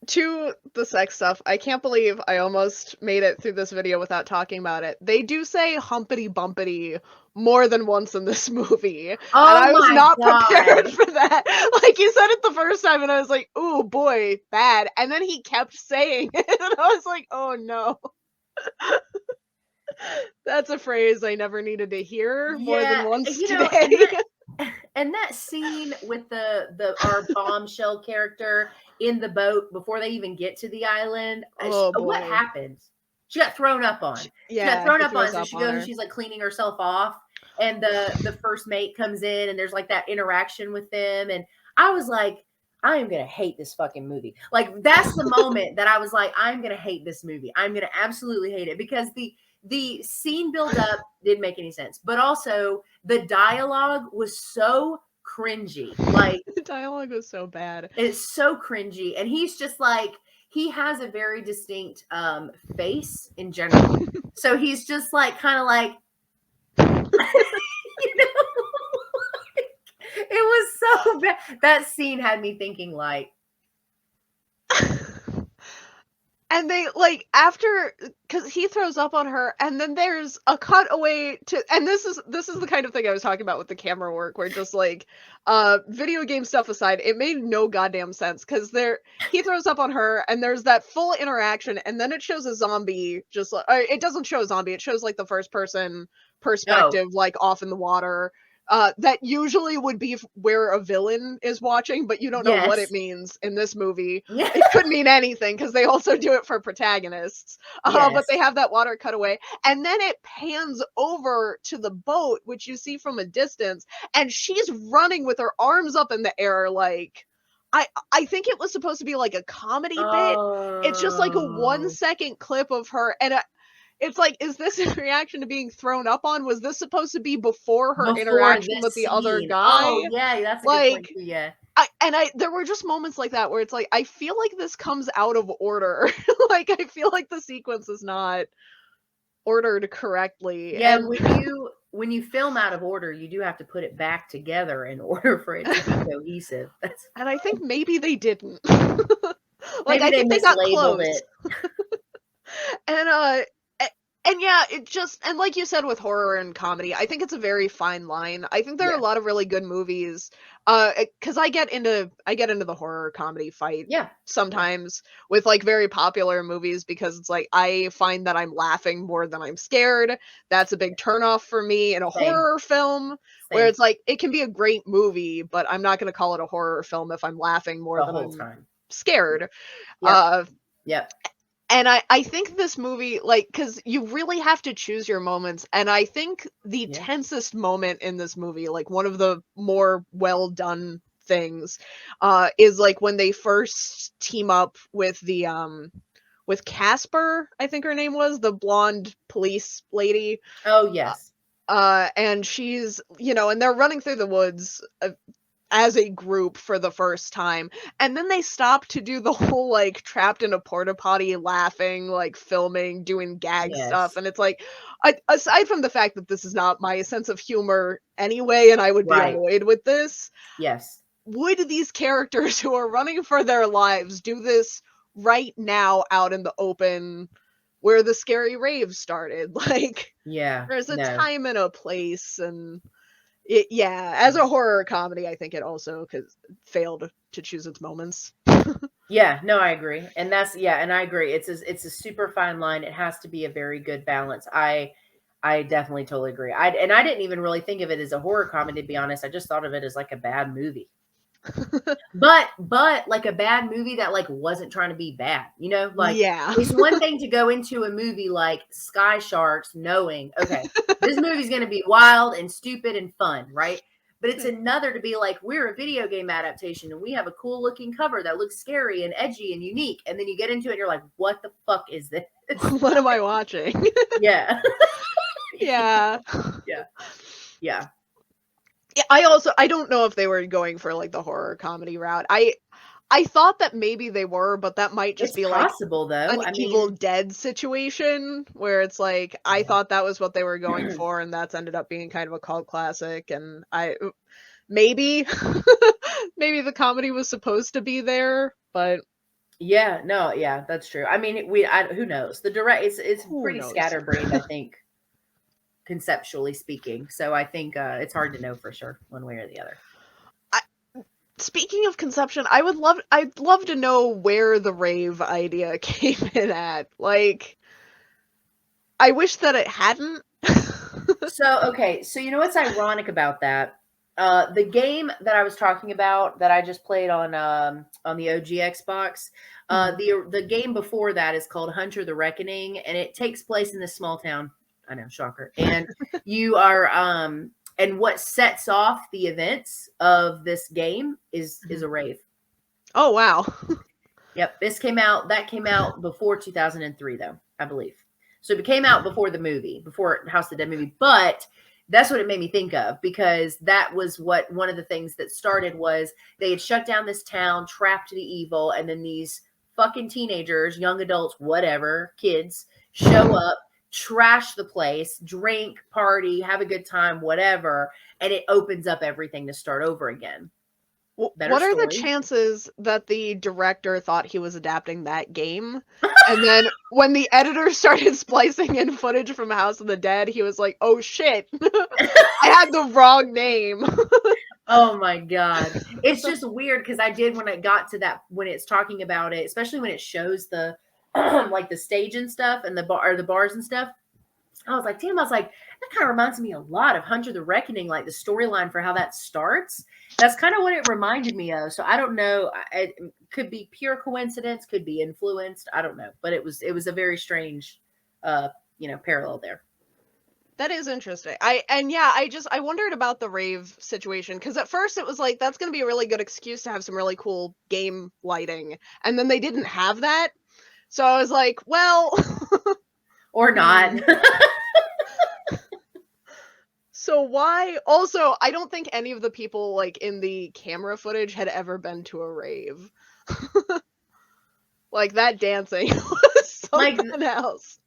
To the sex stuff, I can't believe I almost made it through this video without talking about it. They do say humpity bumpity more than once in this movie. And I was not prepared for that. You said it the first time and I was like, oh boy, bad. And then he kept saying it and I was like, oh no. That's a phrase I never needed to hear more than once today. And that scene with our bombshell character in the boat before they even get to the island, Oh what boy. happened? She got thrown up on. She got Yeah, thrown he up on, throws so up she on goes and her. she's like cleaning herself off, and the first mate comes in, and there's like that interaction with them, and I was like, I am gonna hate this fucking movie. Like that's the moment that I was like, I'm gonna hate this movie. I'm gonna absolutely hate it because the scene build up didn't make any sense, but also the dialogue was so cringy. Like The dialogue was so bad. it's so cringy, and he's just like he has a very distinct face in general. So he's just like kind of like you know, it was so bad. That scene had me thinking like And they like after because he throws up on her, and then there's a cut away to, and this is the kind of thing I was talking about with the camera work, where just like video game stuff aside, it made no goddamn sense because there he throws up on her, and there's that full interaction, and then it shows a zombie just like it doesn't show a zombie, it shows like the first person oh perspective, like off in the water. That usually would be where a villain is watching, but you don't know what it yes means in this movie. yeah It could mean anything because they also do it for protagonists. But yes they have that water cutaway, and then it pans over to the boat, which you see from a distance, and she's running with her arms up in the air, like I think it was supposed to be like a comedy bit. It's just like a one oh second clip of her, and it's like, is this a reaction to being thrown up on? Was this supposed to be before her before interaction with this the other scene. guy? Oh yeah, that's a good point Like, too. Yeah. I there were just moments like that where it's like, I feel like this comes out of order. Like, I feel like the sequence is not ordered correctly, Yeah, and when you film out of order, you do have to put it back together in order for it to be cohesive. That's and I think maybe they didn't. Like, maybe I they think they got mislabeled close. it. And and yeah, it just, and like you said with horror and comedy, I think it's a very fine line. I think there are a Yeah. lot of really good movies. Because I get into the horror comedy fight Yeah. Yeah. sometimes with like very popular movies, because it's like I find that I'm laughing more than I'm scared. That's a big turnoff for me in a Same. horror film, where Same. it's like it can be a great movie, but I'm not going to call it a horror film if I'm laughing more The than whole I'm time. scared. Yep. Uh, Yep. and I think this movie, like, because you really have to choose your moments. And I think the Yeah. tensest moment in this movie, like one of the more well done things, is like when they first team up with the with Casper, I think her name was, the blonde police lady. Oh yes. And she's, and they're running through the woods, as a group for the first time, and then they stop to do the whole like trapped in a porta potty laughing, like filming, doing gag stuff, Yes. and it's like, aside from the fact that this is not my sense of humor anyway, and I would be Right. annoyed with this, Yes. would these characters who are running for their lives do this right now out in the open where the scary rave started? Like, Yeah. there's a No. time and a place, and yeah, as a horror comedy, I think it also failed to choose its moments. Yeah, no, I agree. And that's yeah, and I agree. It's a super fine line. It has to be a very good balance. I definitely totally agree. I didn't even really think of it as a horror comedy, to be honest. I just thought of it as like a bad movie. But like a bad movie that like wasn't trying to be bad, you know? Like Yeah. it's one thing to go into a movie like Sky Sharks knowing, okay, this movie's going to be wild and stupid and fun, right? But it's another to be like, we're a video game adaptation and we have a cool looking cover that looks scary and edgy and unique. And then you get into it and you're like, what the fuck is this? What am I watching? Yeah. Yeah. Yeah. Yeah. Yeah, I don't know if they were going for like the horror comedy route. I thought that maybe they were, but that might just It's be like possible though. an I Evil mean, Dead situation where it's like I thought that was what they were going for, and that's ended up being kind of a cult classic, and I maybe maybe the comedy was supposed to be there, but yeah, no, yeah, that's true. I mean, who knows? The direct, it's who pretty knows? scatterbrained, I think, conceptually speaking. So I think it's hard to know for sure one way or the other. I, Speaking of conception, I'd love to know where the rave idea came in at. Like, I wish that it hadn't. So okay, so you know what's ironic about that? The game that I was talking about that I just played on the OG Xbox, the game before that is called Hunter the Reckoning, and it takes place in this small town. I know, shocker. And you are and what sets off the events of this game is a rave. Oh wow. Yep, that came out before 2003 though, I believe. So it came out before the movie, before House of the Dead movie, but that's what it made me think of, because that was what one of the things that started was they had shut down this town, trapped the evil, and then these fucking teenagers, young adults, whatever, kids show up, trash the place, drink, party, have a good time, whatever, and it opens up everything to start over again. What are the chances that the director thought he was adapting that game? And then when the editor started splicing in footage from House of the Dead, he was like, oh shit, I had the wrong name. Oh my God. It's just weird because I did when it got to that, when it's talking about it, especially when it shows the like the stage and stuff and the bars and stuff. I was like, damn, that kind of reminds me a lot of Hunter the Reckoning, like the storyline for how that starts. That's kind of what it reminded me of. So I don't know. It could be pure coincidence, could be influenced. I don't know. But it was a very strange parallel there. That is interesting. I wondered about the rave situation, because at first it was like, that's going to be a really good excuse to have some really cool game lighting. And then they didn't have that. So I was like, well, or not. So why? Also, I don't think any of the people like in the camera footage had ever been to a rave. Like that dancing was something else.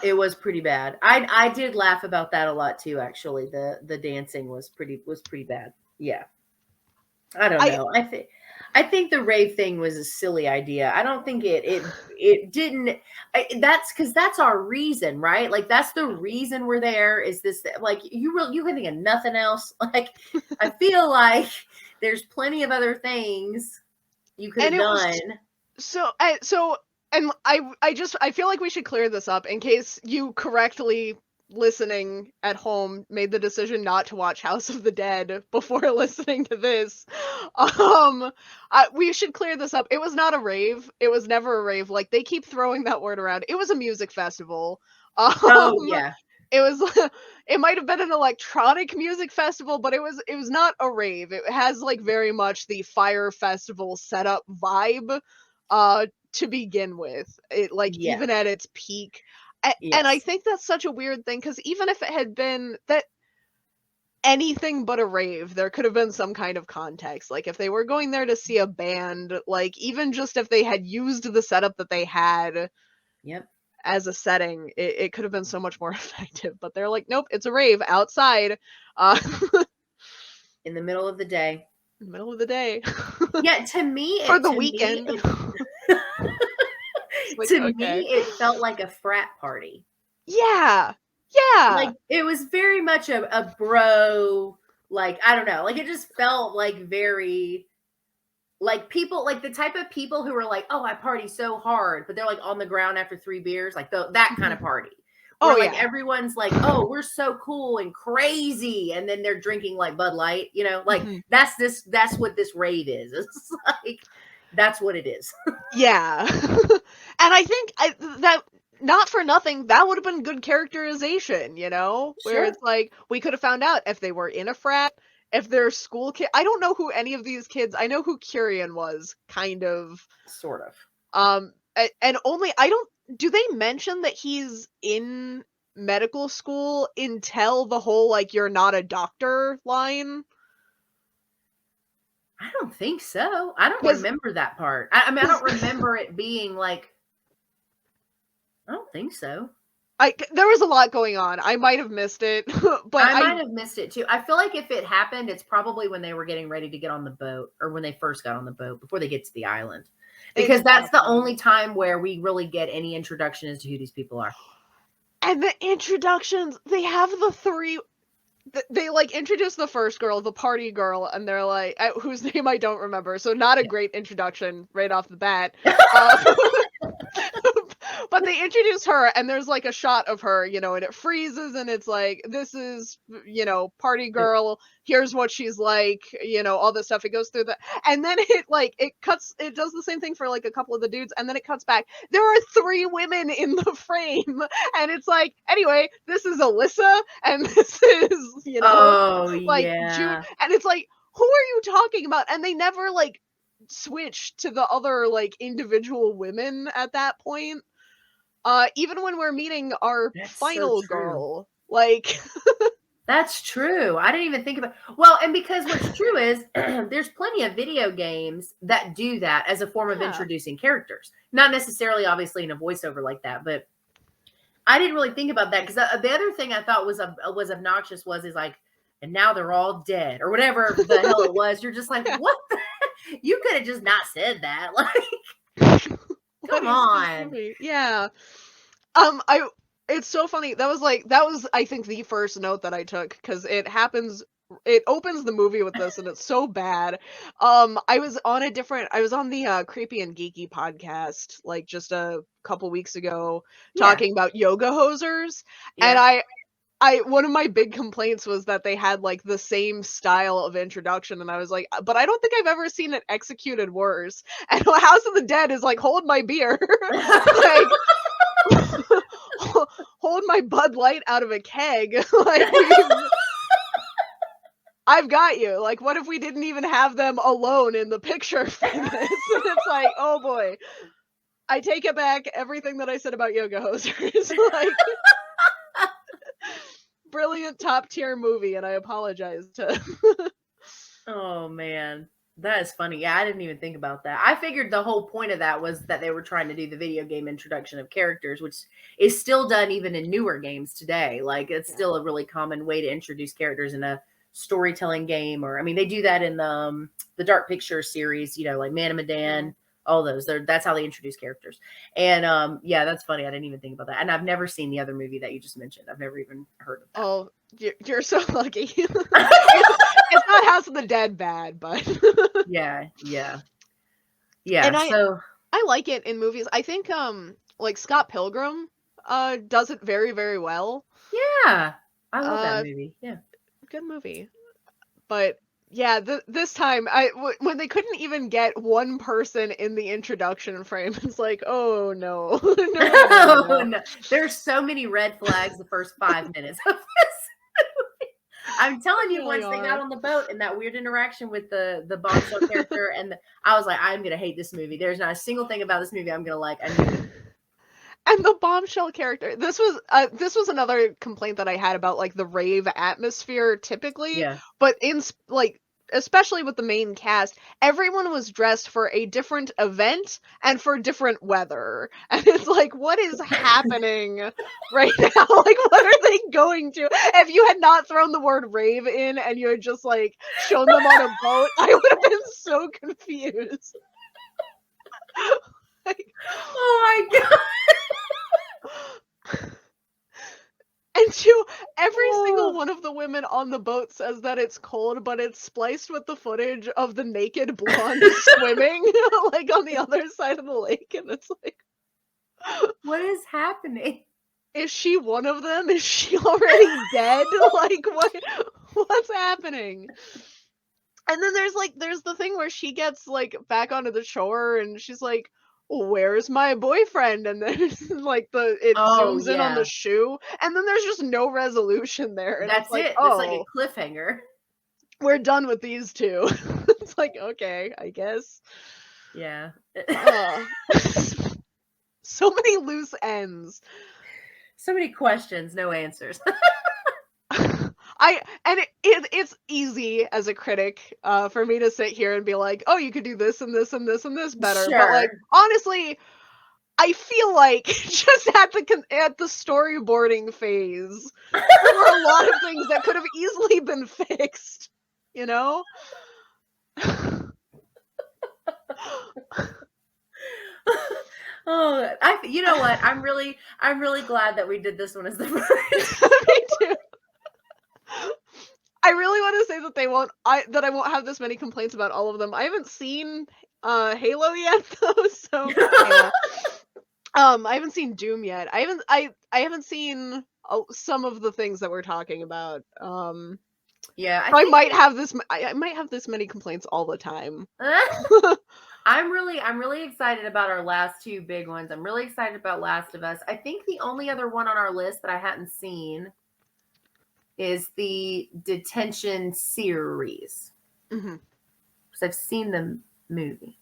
It was pretty bad. I did laugh about that a lot too. Actually, the dancing was pretty bad. Yeah, I don't know. I think the rave thing was a silly idea. I don't think it didn't. That's because that's our reason, right? Like that's the reason we're there. Is this like you can think of nothing else? Like I feel like there's plenty of other things you could have done. And I feel like we should clear this up in case you correctly listening at home made the decision not to watch House of the Dead before listening to this. We should clear this up. It was not a rave. It was never a rave. Like they keep throwing that word around. It was a music festival. Oh yeah. It was it might have been an electronic music festival, but it was not a rave. It has like very much the Fire Festival setup vibe to begin with. It like even at its peak. And I think that's such a weird thing, because even if it had been that anything but a rave, there could have been some kind of context. Like if they were going there to see a band, like even just if they had used the setup that they had as a setting, it could have been so much more effective. But they're like, nope, it's a rave outside. In the middle of the day. In the middle of the day. Yeah, to me, for the weekend. Like, to me, it felt like a frat party. Yeah. Like it was very much a bro, like I don't know, like it just felt like very like people, like the type of people who were like, oh, I party so hard, but they're like on the ground after 3 beers, like that kind of party. Where, like everyone's like, oh, we're so cool and crazy, and then they're drinking like Bud Light, like that's what this rave is. It's like that's what it is. Yeah. And I think that not for nothing, that would have been good characterization, where it's like we could have found out if they were in a frat, if they're school kid. I don't know who any of these kids. I know who Kyrian was, kind of, sort of. And only do they mention that he's in medical school until the whole like you're not a doctor line? I don't think so. I don't remember that part. I mean, I don't remember it being like. I don't think so. There was a lot going on. I might have missed it, but I might have missed it too. I feel like if it happened, it's probably when they were getting ready to get on the boat, or when they first got on the boat before they get to the island, because that's the only time where we really get any introduction as to who these people are. And the introductions, they have the 3. They like introduce the first girl, the party girl, and they're like, whose name I don't remember. So not a great introduction right off the bat. But But they introduce her, and there's like a shot of her, you know, and it freezes, and it's like, this is, you know, party girl. Here's what she's like, you know, all this stuff. It goes through the, and then it cuts. It does the same thing for like a couple of the dudes, and then it cuts back. There are 3 women in the frame, and it's like, anyway, this is Alyssa, and this is, you know, Oh, like June, yeah. and it's like, who are you talking about? And they never like switch to the other like individual women at that point. Even when we're meeting our That's so final true. girl, like That's true. I didn't even think about well, and because what's true is there's plenty of video games that do that as a form of yeah, introducing characters. Not necessarily obviously in a voiceover like that, but I didn't really think about that because the other thing I thought was obnoxious was is like, and now they're all dead or whatever the hell it was. You're just like, yeah. what? You could have just not said that. Like, What come is this on. movie? Yeah. I It's so funny. That was I think the first note that I took because it opens the movie with this and it's so bad. I was on the Creepy and Geeky podcast like just a couple weeks ago Yeah, talking about yoga hosers, and yeah. I one of my big complaints was that they had like the same style of introduction, and I was like, but I don't think I've ever seen it executed worse. And House of the Dead is like, hold my beer, like hold my Bud Light out of a keg, like I've got you. Like, what if we didn't even have them alone in the picture for this? And it's like, oh boy, I take it back. Everything that I said about yoga hosers, like brilliant top tier movie, and I apologize to. Oh man, that is funny. Yeah, I didn't even think about that. I figured the whole point of that was that they were trying to do the video game introduction of characters, which is still done even in newer games today. Like it's Yeah. still a really common way to introduce characters in a storytelling game, or I mean, they do that in the Dark Picture series. You know, like Man of Mm. Medan. All those. That's how they introduce characters. And yeah, that's funny. I didn't even think about that. And I've never seen the other movie that you just mentioned. I've never even heard of that. Oh, you're so lucky. It's not House of the Dead bad, but Yeah, yeah, yeah. and So I like it in movies. I think like Scott Pilgrim does it very very well. yeah, I love that Uh movie. Yeah. Good movie. But yeah, this time when they couldn't even get one person in the introduction frame, it's like, oh no, no, no, no, no, no, Oh, no. no. There's so many red flags the first 5 minutes of this. I'm There telling you, really once they got are. on the boat and that weird interaction with the bombshell character, and I was like, I'm gonna hate this movie. There's not a single thing about this movie I'm gonna like. I knew it. And the bombshell character. This was another complaint that I had about like the rave atmosphere typically, Yeah. but like especially with the main cast, everyone was dressed for a different event and for different weather. And it's like, what is happening right now? Like, what are they going to? If you had not thrown the word rave in and you had just like shown them on a boat, I would have been so confused. Like, Oh my god. and two, every single Oh. one of the women on the boat says that it's cold, but it's spliced with the footage of the naked blonde swimming, like on the other side of the lake, and it's like, What is happening? is she one of them? Is she already dead? Like what's happening? And then there's the thing where she gets like back onto the shore and she's like, where's my boyfriend? And then like it Oh zooms in on the yeah. shoe, and then there's just no resolution there, and it's That's like, it. It's like a oh, cliffhanger. we're done with these two. It's like, okay, I guess. Yeah. Uh, so many loose ends. So many questions, no answers. It's easy as a critic for me to sit here and be like, oh, you could do this and this and this and this better. But like, Sure. honestly, I feel like just at the storyboarding phase, there were a lot of things that could have easily been fixed. You know? Oh, you know what? I'm really glad that we did this one as the first. Me too. I really want to say that I won't have this many complaints about all of them. I haven't seen Halo yet though, so yeah. I haven't seen Doom yet. I haven't seen some of the things that we're talking about. Yeah, I I think might have this. I might have this many complaints all the time. I'm really excited about our last two big ones. I'm really excited about Last of Us. I think the only other one on our list that I hadn't seen is the Detention series. Mhm. Because I've seen the movie.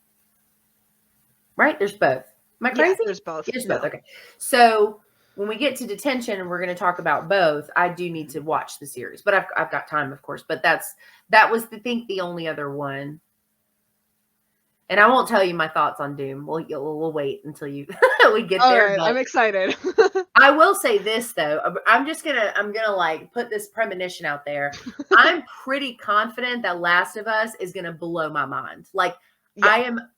Right? There's both. Am I Yeah, crazy? there's both. Yeah, there's both. No. Okay. So when we get to Detention and we're going to talk about both, I do need to watch the series. But I've got time, of course. But that was the only other one. And I won't tell you my thoughts on Doom. We'll wait until we get All there. right, But I'm excited. I will say this though. I'm gonna like put this premonition out there. I'm pretty confident that Last of Us is gonna blow my mind. Like Yeah.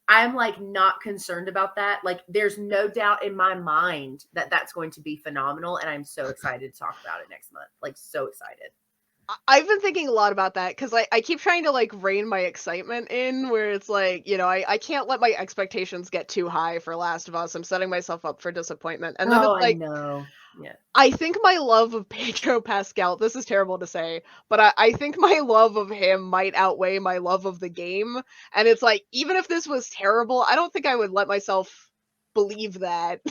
I'm like not concerned about that. Like there's no doubt in my mind that that's going to be phenomenal, and I'm so excited to talk about it next month. Like so excited. I've been thinking a lot about that because I keep trying to like rein my excitement in where it's like, I can't let my expectations get too high for Last of Us. I'm setting myself up for disappointment. And then Oh, it's I like, know. Yeah. I think my love of Pedro Pascal, this is terrible to say, but I think my love of him might outweigh my love of the game. And it's like, even if this was terrible, I don't think I would let myself believe that.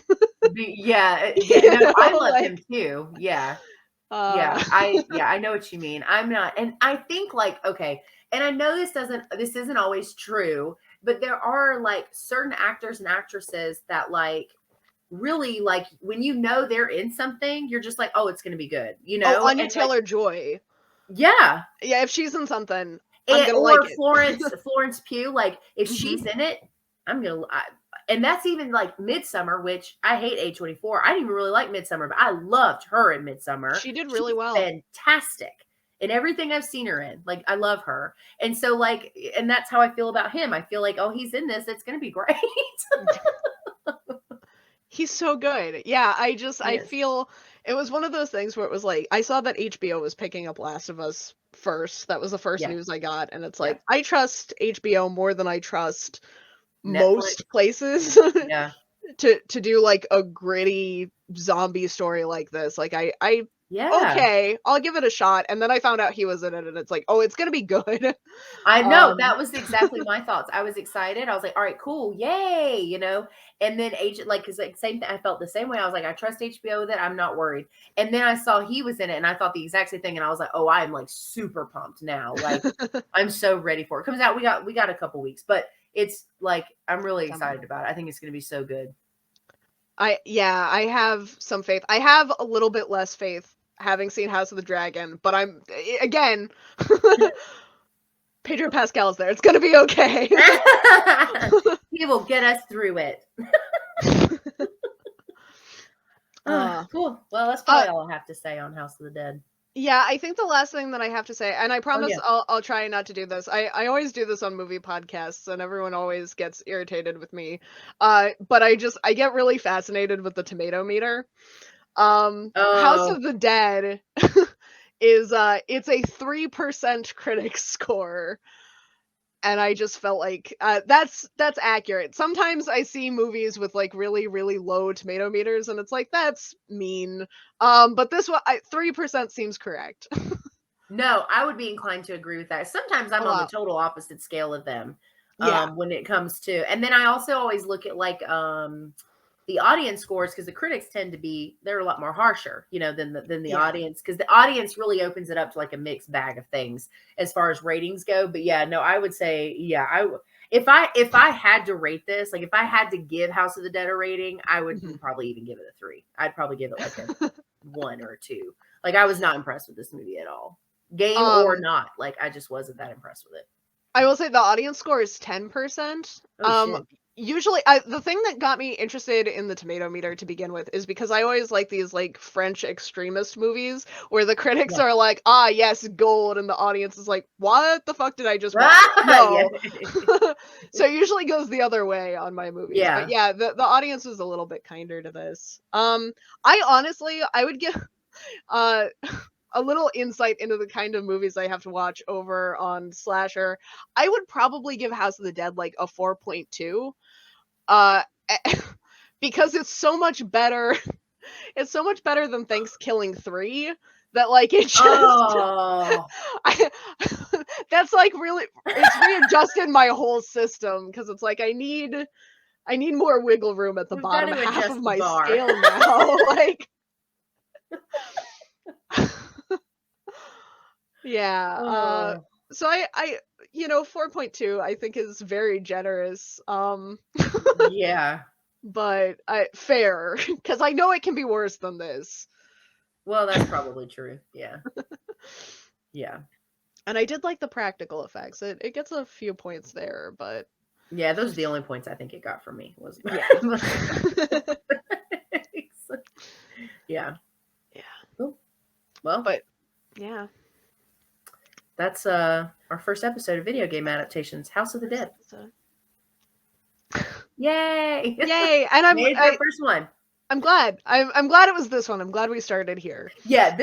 Yeah. You No, I know, love him like, too. Yeah. uh, Yeah, I know what you mean. I'm not, and I think like, okay, and I know this isn't always true, but there are like certain actors and actresses that like really like when you know they're in something, you're just like, oh, it's gonna be good, oh, Anya and like, Taylor-Joy. yeah. Yeah, if she's in something, I'm And gonna like or it. Florence Pugh, like if Mhm. she's in it, and that's even like Midsummer, which I hate A24. I didn't even really like Midsummer, but I loved her in Midsummer. She did really She's well. fantastic in everything I've seen her in. Like I love her. And so like and that's how I feel about him. I feel like, oh, he's in this, it's gonna be great. He's so good. Yeah, I Yes. feel it was one of those things where it was like I saw that HBO was picking up Last of Us first. That was the first Yeah. news I got, and it's Yeah. like I trust HBO more than I trust Netflix. most places Yeah. to do like a gritty zombie story like this. Like I Yeah. okay, I'll give it a shot. And then I found out he was in it, and it's like, oh, it's gonna be good. I know, Um that was exactly my thoughts. I was excited. I was like, "All right, cool, yay," And then agent like, cause like same thing. I felt the same way. I was like, "I trust HBO with it. I'm not worried." And then I saw he was in it, and I thought the exact same thing. And I was like, "Oh, I'm like super pumped now. Like, I'm so ready for it." Comes out. We got a couple weeks, but it's like I'm really Summer. excited about it. I think it's gonna be so good. I have some faith. I have a little bit less faith having seen House of the Dragon, but again, Pedro Pascal's there. It's gonna be okay. He will get us through it. uh, Cool. Well, that's uh, probably all I have to say on House of the Dead. yeah, I think the last thing that I have to say, and I Oh promise yeah, I'll try not to do this. I always do this on movie podcasts, and everyone always gets irritated with me. But I get really fascinated with the tomato meter. House oh, of the Dead is it's a 3% critic score. And I just felt like that's accurate. Sometimes I see movies with like really really low tomato meters, and it's like that's mean. But this one, 3% seems correct. no, I would be inclined to agree with that. Sometimes A I'm on the lot. total opposite scale of them, Yeah. when it comes to, and then I also always look at like the audience scores because the critics tend to be they're a lot more harsher, than the Yeah. audience because the audience really opens it up to like a mixed bag of things as far as ratings go. But yeah, no, I would say if I had to rate this, like if I had to give House of the Dead a rating, I would Mhm. probably even give it a 3. I'd probably give it like a 1 or a 2. Like I was not impressed with this movie at all. Game or um, not, like I just wasn't that impressed with it. I will say the audience score is 10%. Oh shit. Usually, the thing that got me interested in the tomato meter to begin with is because I always like these like French extremist movies where the critics Yeah. are like, ah, yes, gold, and the audience is like, what the fuck did I just watch? Yeah. No. So it usually goes the other way on my movies. But Yeah. yeah, the audience is a little bit kinder to this. I honestly, I would give uh a little insight into the kind of movies I have to watch over on Slasher. I would probably give House of the Dead like a 4.2. Uh because it's so much better. It's so much better than Thanksgiving 3 that like it just Oh, I, that's like really it's readjusted my whole system because it's like I need more wiggle room at the we've got bottom to half adjust of the my bar. scale now. Like yeah. Oh, So I 4.2 I think is very generous. yeah. But I fair because I know it can be worse than this. Well, that's probably true. Yeah. Yeah. And I did like the practical effects. It gets a few points there, but Yeah, those are the only points I think it got from me was yeah. yeah. Yeah. Cool. Well, But yeah. that's our first episode of Video Game Adaptations, House of the Dead. Yay! Yay! And Made our first one. I'm glad. I'm glad it was this one. I'm glad we started here. Yeah,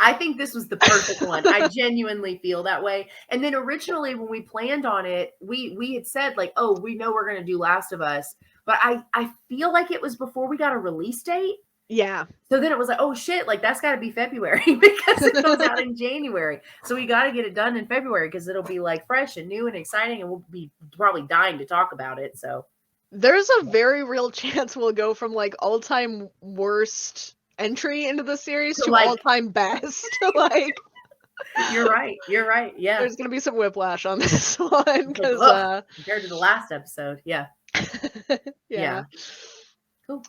I think this was the perfect one. I genuinely feel that way. And then originally when we planned on it, we had said like, oh, we know we're gonna do Last of Us, but I feel like it was before we got a release date. Yeah. So then it was like, oh shit, like that's got to be February because it comes out in January. So we got to get it done in February because it'll be like fresh and new and exciting, and we'll be probably dying to talk about it. So there's a very real chance we'll go from like all-time worst entry into the series to like, all-time best. Like you're right. You're right. Yeah. there's gonna be some whiplash on this one because like, compared to the last episode. Yeah. yeah. Cool.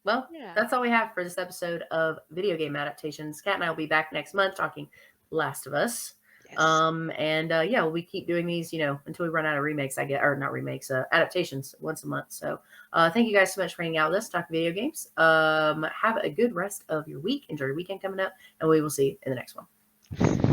Well, Yeah. that's all we have for this episode of Video Game Adaptations. Kat and I will be back next month talking Last of Us. Yes. And yeah, we keep doing these, until we run out of remakes, or not remakes, adaptations once a month. So thank you guys so much for hanging out with us, talk video games. Have a good rest of your week. Enjoy your weekend coming up, and we will see you in the next one.